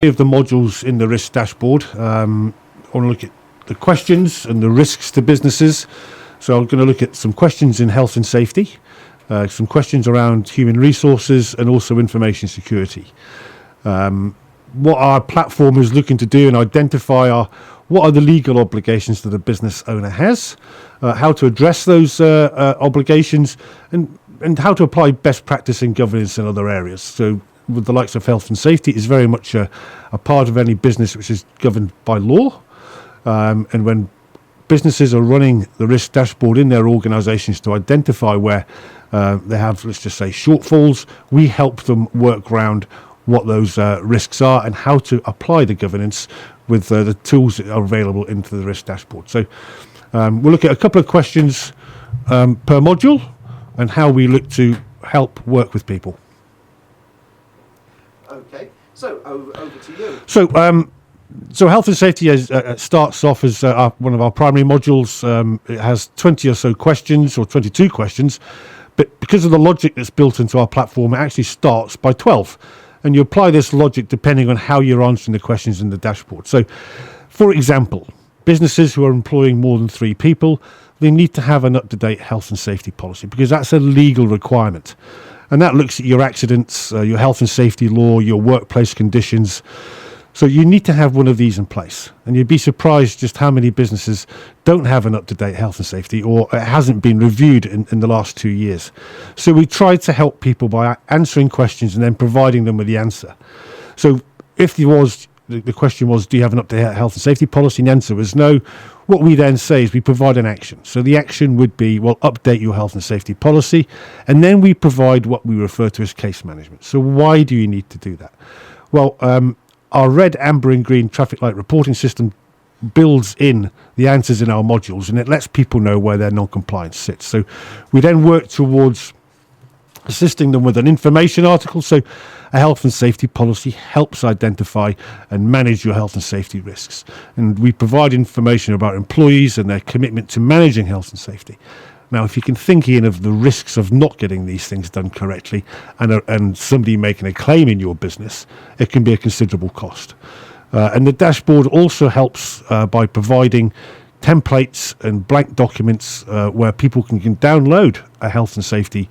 Of the modules in the risk dashboard. I want to look at the questions and the risks to businesses. So I'm going to look at some questions in health and safety, some questions around human resources, and also information security. What our platform is looking to do and identify are what are the legal obligations that a business owner has, how to address those obligations, and how to apply best practice in governance in other areas. So with the likes of health and safety, is very much a part of any business which is governed by law. And when businesses are running the risk dashboard in their organisations to identify where they have, let's just say, shortfalls, we help them work around what those risks are and how to apply the governance with the tools that are available into the risk dashboard. So we'll look at a couple of questions per module and how we look to help work with people. Okay, so over to you. So health and safety starts off as one of our primary modules. It has 20 or so questions, or 22 questions, but because of the logic that's built into our platform, it actually starts by 12. And you apply this logic depending on how you're answering the questions in the dashboard. So, for example, businesses who are employing more than 3 people, they need to have an up-to-date health and safety policy because that's a legal requirement. And that looks at your accidents, your health and safety law, your workplace conditions. So you need to have one of these in place. And you'd be surprised just how many businesses don't have an up-to-date health and safety, or it hasn't been reviewed in the last 2 years. So we tried to help people by answering questions and then providing them with the answer. So if the question was, do you have an up-to-date health and safety policy? And the answer was no. What we then say is we provide an action. So the action would be, well, update your health and safety policy. And then we provide what we refer to as case management. So why do you need to do that? Well, our red, amber and green traffic light reporting system builds in the answers in our modules, and it lets people know where their non-compliance sits. So we then work towards assisting them with an information article. So a health and safety policy helps identify and manage your health and safety risks. And we provide information about employees and their commitment to managing health and safety. Now, if you can think, Ian, of the risks of not getting these things done correctly and somebody making a claim in your business, it can be a considerable cost. And the dashboard also helps by providing templates and blank documents where people can download a health and safety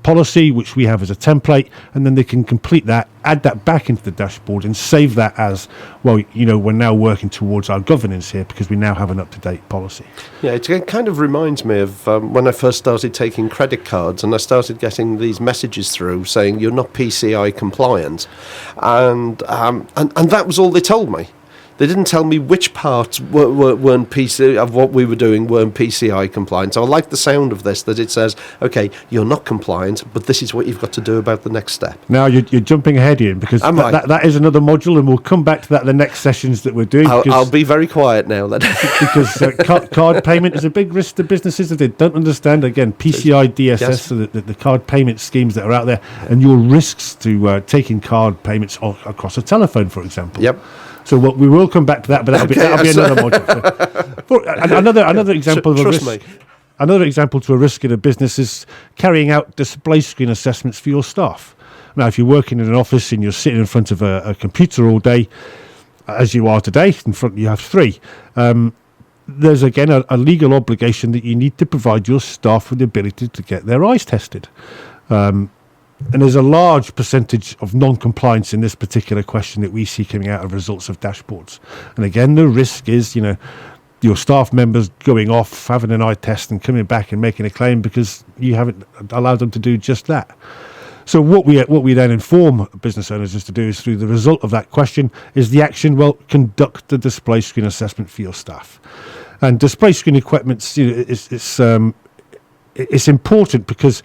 policy, which we have as a template, and then they can complete that, add that back into the dashboard and save that as, well, we're now working towards our governance here because we now have an up-to-date policy. Yeah, it kind of reminds me of when I first started taking credit cards and I started getting these messages through saying you're not PCI compliant, and that was all they told me. They didn't tell me which parts weren't PC of what we were doing weren't PCI compliant. So I like the sound of this, that it says, okay, you're not compliant, but this is what you've got to do about the next step. Now you're jumping ahead, Ian, because that is another module, and we'll come back to that in the next sessions that we're doing. I'll be very quiet now then. Because card payment is a big risk to businesses that they don't understand. Again, PCI DSS, yes. So the card payment schemes that are out there, and your risks to taking card payments across a telephone, for example. Yep. So we will come back to that, but that'll be another module. So, another example of a risk. Another example to a risk in a business is carrying out display screen assessments for your staff. Now, if you're working in an office and you're sitting in front of a computer all day, as you are today, in front you have 3. There's again a legal obligation that you need to provide your staff with the ability to get their eyes tested. And there's a large percentage of non-compliance in this particular question that we see coming out of results of dashboards. And again, the risk is, your staff members going off, having an eye test and coming back and making a claim because you haven't allowed them to do just that. So what we then inform business owners is to do is, through the result of that question, is the action, well, conduct the display screen assessment for your staff. And display screen equipment, it's important because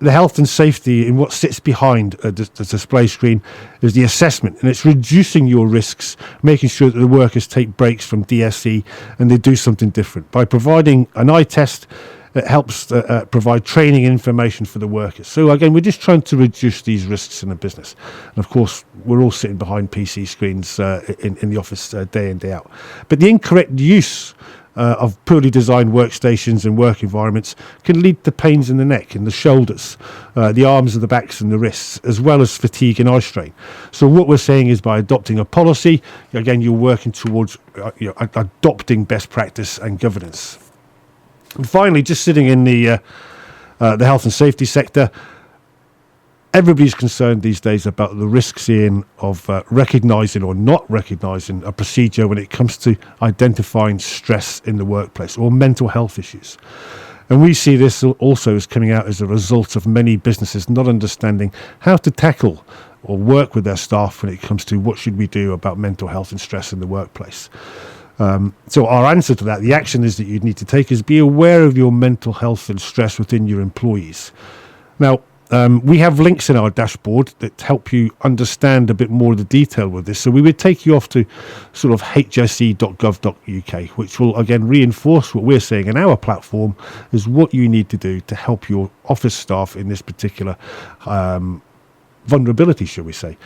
the health and safety in what sits behind the display screen is the assessment, and it's reducing your risks, making sure that the workers take breaks from DSE and they do something different. By providing an eye test, it helps provide training and information for the workers. So again, we're just trying to reduce these risks in a business. And of course, we're all sitting behind PC screens in the office day in, day out. But the incorrect use of poorly designed workstations and work environments can lead to pains in the neck and the shoulders, the arms and the backs and the wrists, as well as fatigue and eye strain. So what we're saying is, by adopting a policy, again, you're working towards adopting best practice and governance. And finally, just sitting in the health and safety sector, everybody's concerned these days about the risks of recognising or not recognising a procedure when it comes to identifying stress in the workplace or mental health issues. And we see this also as coming out as a result of many businesses not understanding how to tackle or work with their staff when it comes to what should we do about mental health and stress in the workplace. So our answer to that, the action is that you need to take, is be aware of your mental health and stress within your employees. Now, we have links in our dashboard that help you understand a bit more of the detail with this. So we would take you off to sort of hse.gov.uk, which will again reinforce what we're saying in our platform is what you need to do to help your office staff in this particular vulnerability, shall we say.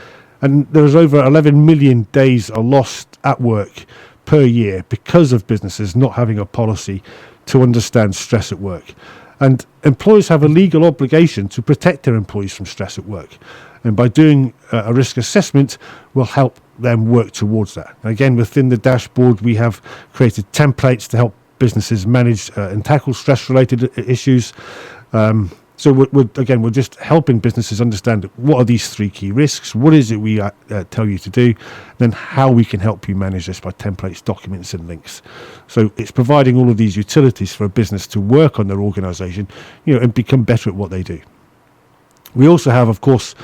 And there's over 11 million days are lost at work per year because of businesses not having a policy to understand stress at work. And employers have a legal obligation to protect their employees from stress at work. And by doing a risk assessment, will help them work towards that. Again, within the dashboard, we have created templates to help businesses manage and tackle stress-related issues. So we're just helping businesses understand what are these three key risks, what is it we tell you to do, then how we can help you manage this by templates, documents and links. So it's providing all of these utilities for a business to work on their organisation, and become better at what they do. We also have, of course,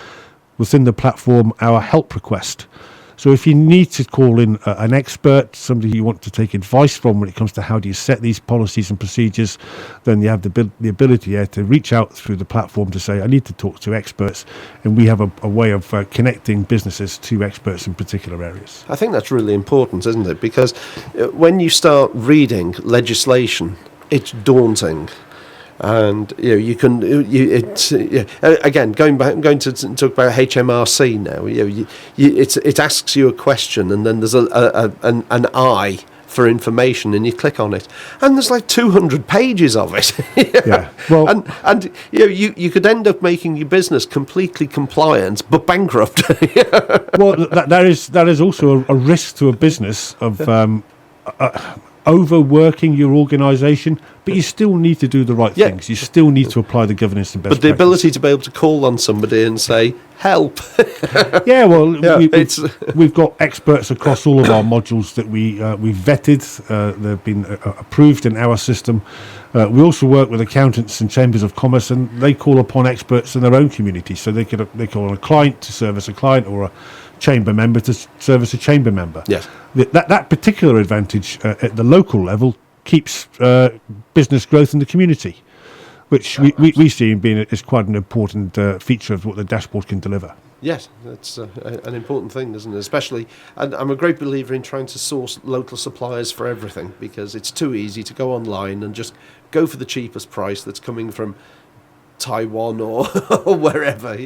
within the platform, our help request. So if you need to call in an expert, somebody you want to take advice from when it comes to how do you set these policies and procedures, then you have the ability there to reach out through the platform to say, I need to talk to experts. And we have a way of connecting businesses to experts in particular areas. I think that's really important, isn't it? Because when you start reading legislation, it's daunting. And again, going to talk about HMRC now. It asks you a question, and then there's an I for information, and you click on it, and there's like 200 pages of it. Yeah. Well, and you could end up making your business completely compliant but bankrupt. Well, that is also a risk to a business of overworking your organisation, but you still need to do the right things. You still need to apply the governance and best But the ability to be able to call on somebody and say, help. Yeah, well, we've got experts across all of our modules that we've vetted. They've been approved in our system. We also work with accountants and chambers of commerce, and they call upon experts in their own community. So they call on a client to service a client, or a chamber member to service a chamber member. Yes. That particular advantage at the local level keeps business growth in the community, which we see being is quite an important feature of what the dashboard can deliver. Yes, that's an important thing, isn't it? Especially, and I'm a great believer in trying to source local suppliers for everything, because it's too easy to go online and just go for the cheapest price that's coming from Taiwan or wherever,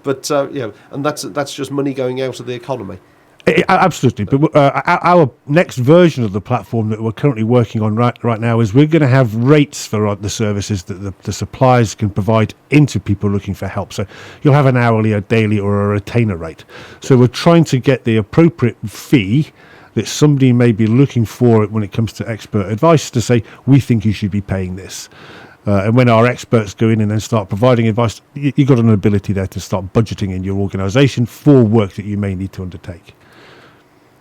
But and that's just money going out of the economy. Absolutely, but our next version of the platform that we're currently working on right now is we're going to have rates for the services that the suppliers can provide into people looking for help. So you'll have an hourly, a daily, or a retainer rate. So we're trying to get the appropriate fee that somebody may be looking for when it comes to expert advice to say, we think you should be paying this. And when our experts go in and then start providing advice, you've got an ability there to start budgeting in your organisation for work that you may need to undertake.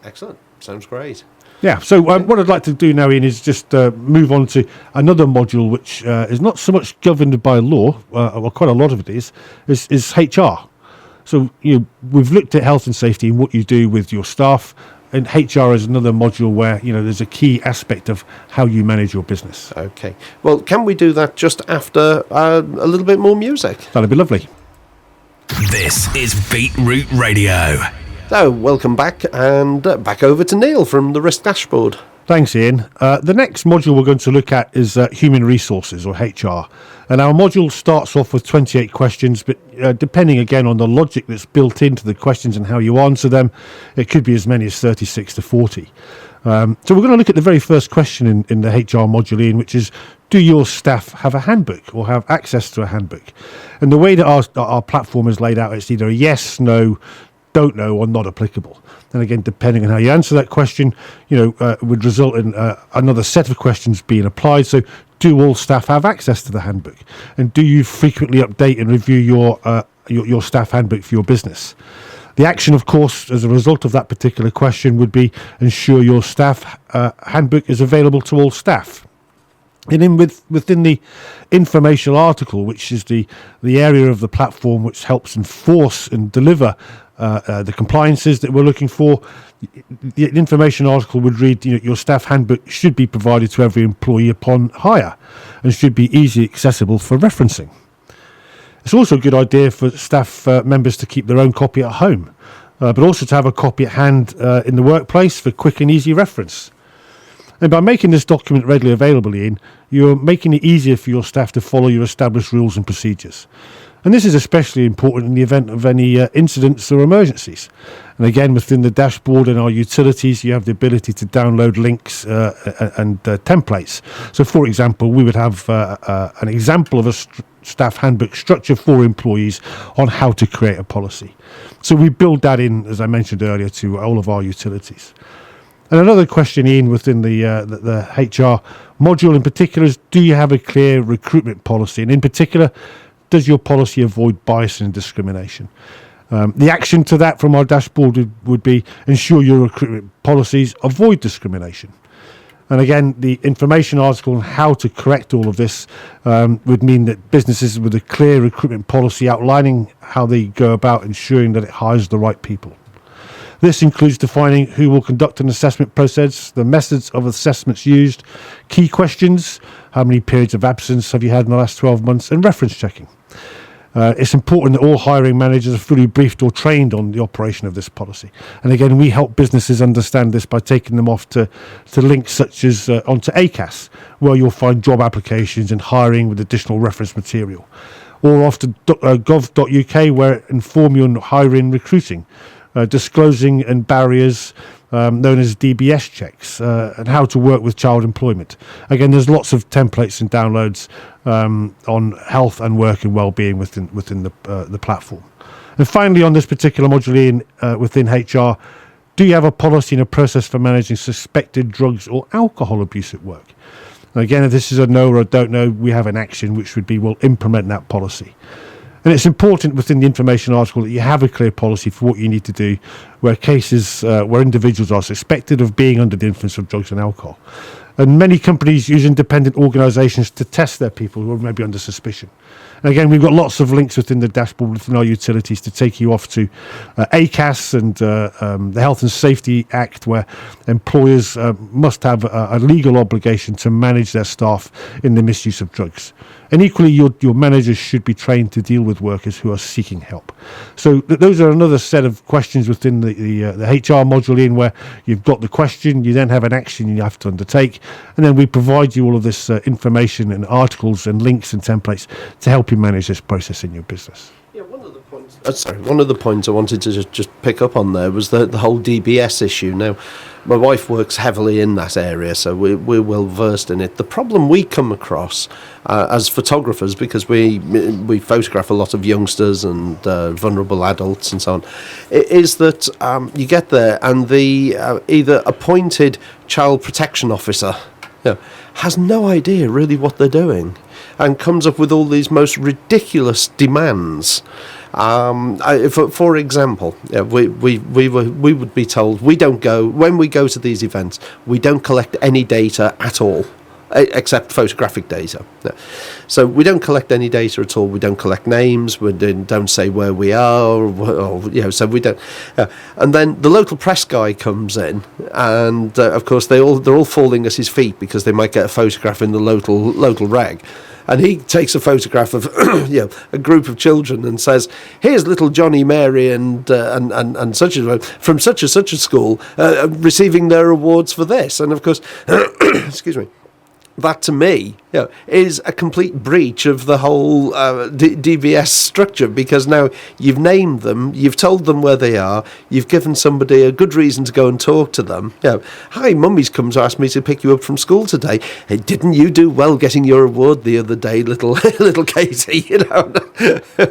Excellent. Sounds great. Yeah, so what I'd like to do now, Ian, is just move on to another module which is not so much governed by law, well, quite a lot of it is HR. So we've looked at health and safety and what you do with your staff, and HR is another module where there's a key aspect of how you manage your business. Okay. Well, can we do that just after a little bit more music? That'd be lovely. This is Beetroot Radio. So, welcome back, and back over to Neil from the Risk Dashboard. Thanks, Ian. The next module we're going to look at is human resources, or HR. And our module starts off with 28 questions, but depending again on the logic that's built into the questions and how you answer them, it could be as many as 36 to 40. So we're going to look at the very first question in the HR module, Ian, which is, do your staff have a handbook or have access to a handbook? And the way that our platform is laid out, it's either a yes, no, don't know, or not applicable. And again, depending on how you answer that question, would result in another set of questions being applied. So, do all staff have access to the handbook? And do you frequently update and review your staff handbook for your business? The action, of course, as a result of that particular question would be ensure your staff handbook is available to all staff. And then within the informational article, which is the area of the platform which helps enforce and deliver the compliances that we're looking for, the information article would read, your staff handbook should be provided to every employee upon hire and should be easily accessible for referencing. It's also a good idea for staff members to keep their own copy at home, but also to have a copy at hand in the workplace for quick and easy reference. And by making this document readily available, Ian, you're making it easier for your staff to follow your established rules and procedures. And this is especially important in the event of any incidents or emergencies. And again, within the dashboard and our utilities, you have the ability to download links and templates. So, for example, we would have an example of a staff handbook structure for employees on how to create a policy. So we build that in, as I mentioned earlier, to all of our utilities. And another question, Ian, within the HR module in particular is, do you have a clear recruitment policy? And in particular, does your policy avoid bias and discrimination? The action to that from our dashboard would be ensure your recruitment policies avoid discrimination. And again, the information article on how to correct all of this would mean that businesses with a clear recruitment policy outlining how they go about ensuring that it hires the right people. This includes defining who will conduct an assessment process, the methods of assessments used, key questions, how many periods of absence have you had in the last 12 months, and reference checking. It's important that all hiring managers are fully briefed or trained on the operation of this policy. And again, we help businesses understand this by taking them off to links such as onto ACAS, where you'll find job applications and hiring with additional reference material. Or off to gov.uk, where it informs you on hiring, recruiting, disclosing and barriers known as DBS checks, and how to work with child employment. Again, there's lots of templates and downloads on health and work and well-being within the platform. And finally, on this particular module within HR, do you have a policy and a process for managing suspected drugs or alcohol abuse at work? And again, if this is a no or a don't know, we have an action which would be, we'll implement that policy. And it's important within the information article that you have a clear policy for what you need to do where cases, where individuals are suspected of being under the influence of drugs and alcohol. And many companies use independent organisations to test their people who are maybe under suspicion. And again, we've got lots of links within the dashboard within our utilities to take you off to ACAS and the Health and Safety Act, where employers must have a legal obligation to manage their staff in the misuse of drugs. And equally, your managers should be trained to deal with workers who are seeking help. So those are another set of questions within the HR module in where you've got the question, you then have an action you have to undertake, and then we provide you all of this information and articles and links and templates to help you manage this process in your business. Yeah, one of the points I wanted to just pick up on there was the whole DBS issue. Now, my wife works heavily in that area, so we're well versed in it. The problem we come across as photographers, because we photograph a lot of youngsters and vulnerable adults and so on, is that you get there and the either appointed child protection officer has no idea really what they're doing and comes up with all these most ridiculous demands. For example, we would be told when we go to these events, we don't collect any data at all except photographic data. No. So we don't collect any data at all. We don't collect names. We don't say where we are, so we don't. And then the local press guy comes in, and of course they're all falling at his feet because they might get a photograph in the local rag. And he takes a photograph of a group of children and says, "Here's little Johnny, Mary, and such from such and such a school receiving their awards for this." And of course, excuse me, that to me is a complete breach of the whole DBS structure, because now you've named them, you've told them where they are, you've given somebody a good reason to go and talk to them. Hi, Mummy's come to ask me to pick you up from school today. Hey, didn't you do well getting your award the other day, little Katie?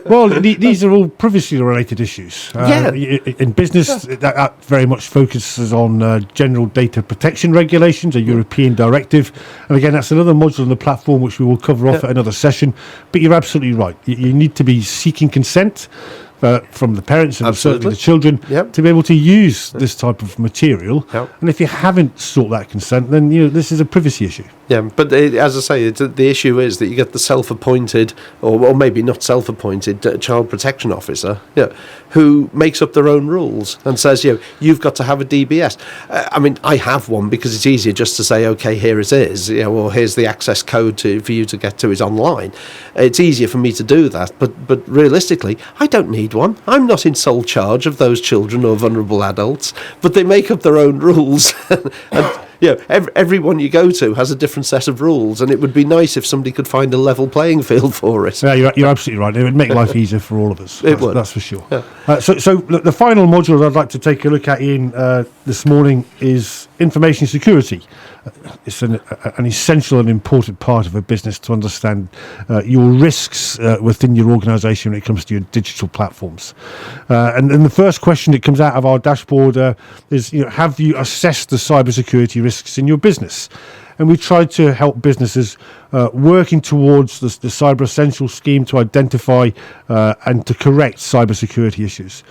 Well, these are all privacy-related issues. In business, that very much focuses on general data protection regulations, a European directive, and again, that's another module in the platform which we will cover off at another session. But you're absolutely right. You need to be seeking consent from the parents and certainly the children to be able to use this type of material. And if you haven't sought that consent, then this is a privacy issue. Yeah, but as I say, the issue is that you get the self-appointed, or maybe not self-appointed, child protection officer, who makes up their own rules and says, you've got to have a DBS. I mean, I have one because it's easier just to say, okay, here it is, or here's the access code for you to get to it online. It's easier for me to do that, but realistically, I don't need one. I'm not in sole charge of those children or vulnerable adults, but they make up their own rules. and everyone you go to has a different set of rules, and it would be nice if somebody could find a level playing field for it. Yeah, you're absolutely right. It would make life easier for all of us. It would. That's for sure. Yeah. So the final module I'd like to take a look at, Ian, this morning is information security. It's an essential and important part of a business to understand your risks within your organisation when it comes to your digital platforms. And then the first question that comes out of our dashboard is, have you assessed the cybersecurity risks in your business? And we tried to help businesses working towards the Cyber Essentials scheme to identify and to correct cybersecurity issues.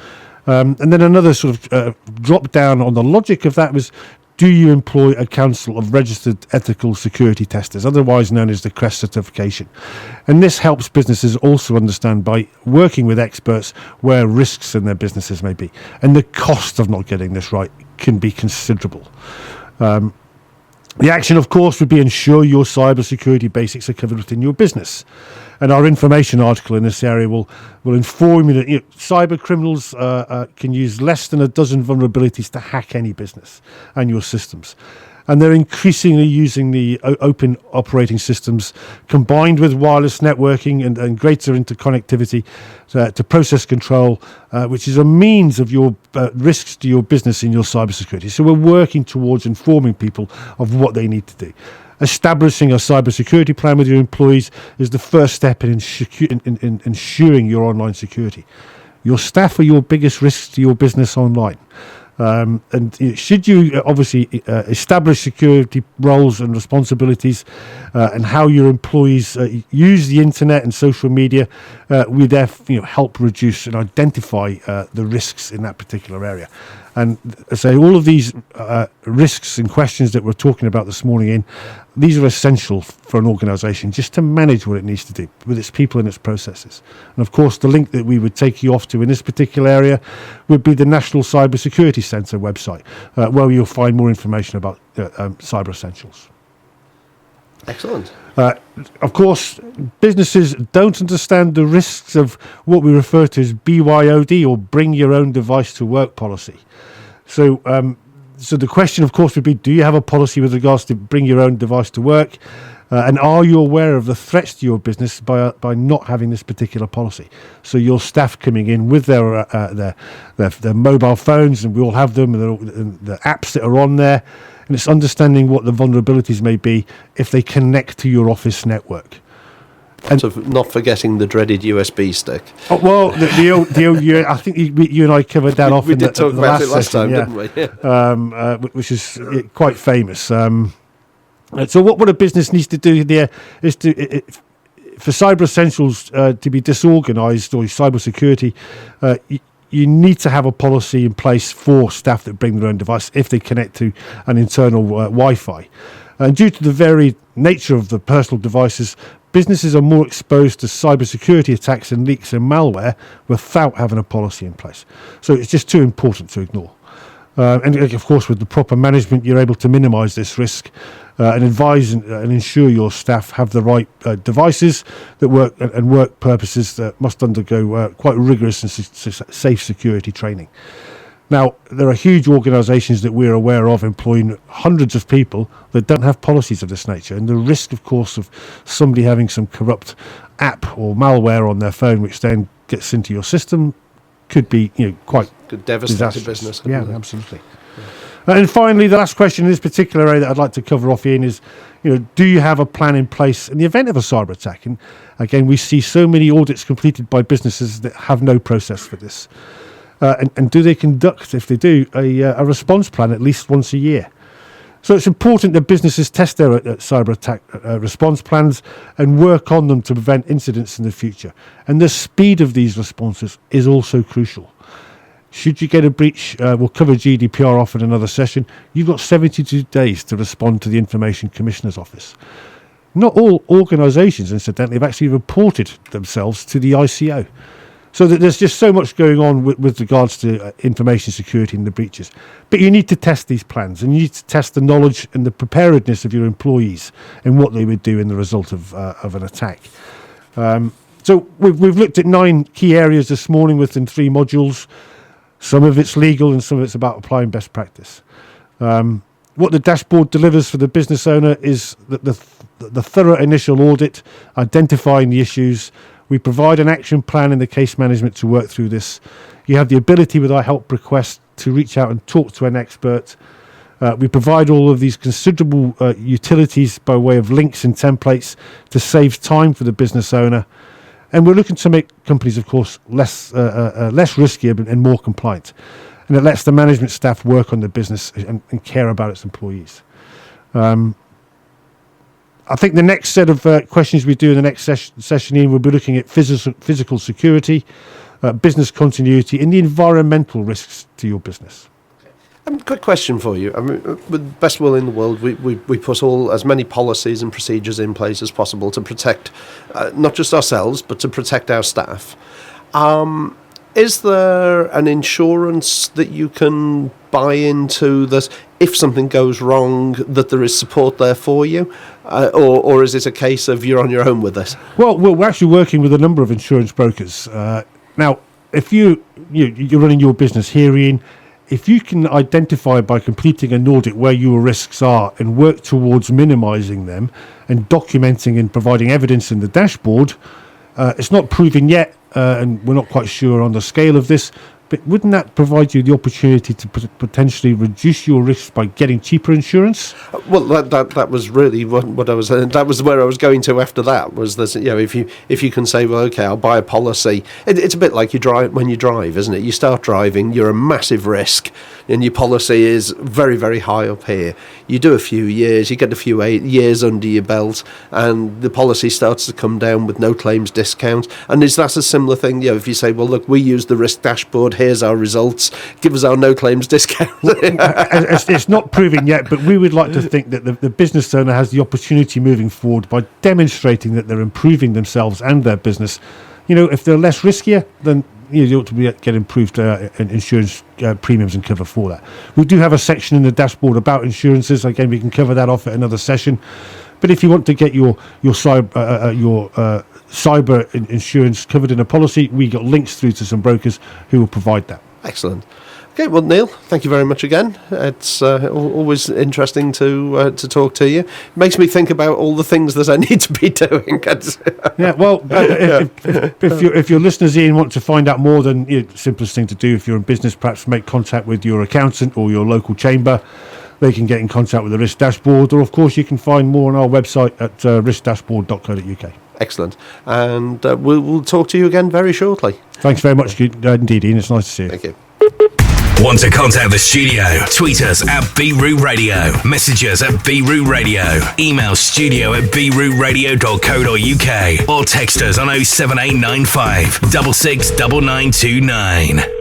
And then another sort of drop down on the logic of that was, do you employ a council of registered ethical security testers, otherwise known as the CREST certification? And this helps businesses also understand, by working with experts, where risks in their businesses may be. And the cost of not getting this right can be considerable. The action, of course, would be ensure your cybersecurity basics are covered within your business. And our information article in this area will inform you that cyber criminals can use less than a dozen vulnerabilities to hack any business and your systems. And they're increasingly using the open operating systems combined with wireless networking and greater interconnectivity to process control, which is a means of your risks to your business in your cybersecurity. So we're working towards informing people of what they need to do. Establishing a cybersecurity plan with your employees is the first step in ensuring your online security. Your staff are your biggest risks to your business online. And should you obviously establish security roles and responsibilities and how your employees use the internet and social media, we therefore help reduce and identify the risks in that particular area. And so all of these risks and questions that we're talking about this morning, these are essential for an organisation just to manage what it needs to do with its people and its processes. And of course, the link that we would take you off to in this particular area would be the National Cyber Security Centre website, where you'll find more information about Cyber Essentials. Excellent. Of course, businesses don't understand the risks of what we refer to as BYOD, or bring your own device to work policy. So the question, of course, would be, do you have a policy with regards to bring your own device to work? And are you aware of the threats to your business by not having this particular policy? So your staff coming in with their mobile phones, and we all have them, and the apps that are on there, and it's understanding what the vulnerabilities may be if they connect to your office network. And so not forgetting the dreaded USB stick. Oh, well, the old, I think you and I covered that off. We in did talk the about it last session, time, didn't we? Which is quite famous. So what a business needs to do there is for Cyber Essentials to be disorganised, or cyber security, you need to have a policy in place for staff that bring their own device if they connect to an internal Wi-Fi. And due to the very nature of the personal devices, businesses are more exposed to cybersecurity attacks and leaks and malware without having a policy in place. So it's just too important to ignore. And of course, with the proper management, you're able to minimise this risk and advise and ensure your staff have the right devices that work and work purposes that must undergo quite rigorous and safe security training. Now, there are huge organisations that we're aware of employing hundreds of people that don't have policies of this nature. And the risk, of course, of somebody having some corrupt app or malware on their phone, which then gets into your system, could be quite Could devastate disastrous. a business. Yeah, couldn't it? absolutely. And finally, the last question in this particular area that I'd like to cover off, Ian, is, do you have a plan in place in the event of a cyber attack? And again, we see so many audits completed by businesses that have no process for this. And do they conduct, if they do, a response plan at least once a year? So it's important that businesses test their cyber attack response plans and work on them to prevent incidents in the future. And the speed of these responses is also crucial. Should you get a breach, we'll cover GDPR off in another session, you've got 72 days to respond to the Information Commissioner's Office. Not all organisations, incidentally, have actually reported themselves to the ICO. So that there's just so much going on with regards to information security and the breaches. But you need to test these plans, and you need to test the knowledge and the preparedness of your employees and what they would do in the result of an attack. So we've looked at 9 key areas this morning within 3 modules. Some of it's legal and some of it's about applying best practice. What the dashboard delivers for the business owner is the thorough initial audit, identifying the issues. We provide an action plan in the case management to work through this. You have the ability with our help request to reach out and talk to an expert. We provide all of these considerable utilities by way of links and templates to save time for the business owner. And we're looking to make companies, of course, less risky and more compliant. And it lets the management staff work on the business and care about its employees. I think the next set of questions we do in the next session, Ian, we'll be looking at physical security, business continuity, and the environmental risks to your business. Quick question for you. I mean, with best will in the world, we put as many policies and procedures in place as possible to protect not just ourselves, but to protect our staff. Is there an insurance that you can buy into that if something goes wrong, that there is support there for you? Or is it a case of you're on your own with this? Well, we're actually working with a number of insurance brokers. Now, if you're running your business here, Ian, if you can identify by completing an audit where your risks are and work towards minimising them and documenting and providing evidence in the dashboard, it's not proven yet, and we're not quite sure on the scale of this, but wouldn't that provide you the opportunity to potentially reduce your risks by getting cheaper insurance? Well, that was really what I was. That was where I was going to after that. Was this, if you can say, well, okay, I'll buy a policy. It's a bit like when you drive, isn't it? You start driving, you're a massive risk, and your policy is very, very high up here. You do a few years, you get a few years under your belt, and the policy starts to come down with no claims discount. And is that a similar thing? If you say, well, look, we use the risk dashboard. Here's our results. Give us our no claims discount. It's not proven yet, but we would like to think that the business owner has the opportunity moving forward by demonstrating that they're improving themselves and their business. If they're less riskier, then you ought to get improved insurance premiums and cover for that. We do have a section in the dashboard about insurances. Again, we can cover that off at another session. But if you want to get your cyber insurance covered in a policy, we got links through to some brokers who will provide that. Excellent. Okay, well, Neil, thank you very much again. It's always interesting to talk to you. It makes me think about all the things that I need to be doing. Yeah, well, if your listeners, Ian, want to find out more, then the simplest thing to do, if you're in business, perhaps make contact with your accountant or your local chamber. They can get in contact with the Risk Dashboard, or of course you can find more on our website at riskdashboard.co.uk. Excellent. And we'll talk to you again very shortly. Thanks very much indeed, Ian. It's nice to see you. Thank you. Want to contact the studio? Tweet us at BRoot Radio. Message us at BRoot Radio. Email studio@brootradio.co.uk or text us on 07895 669929.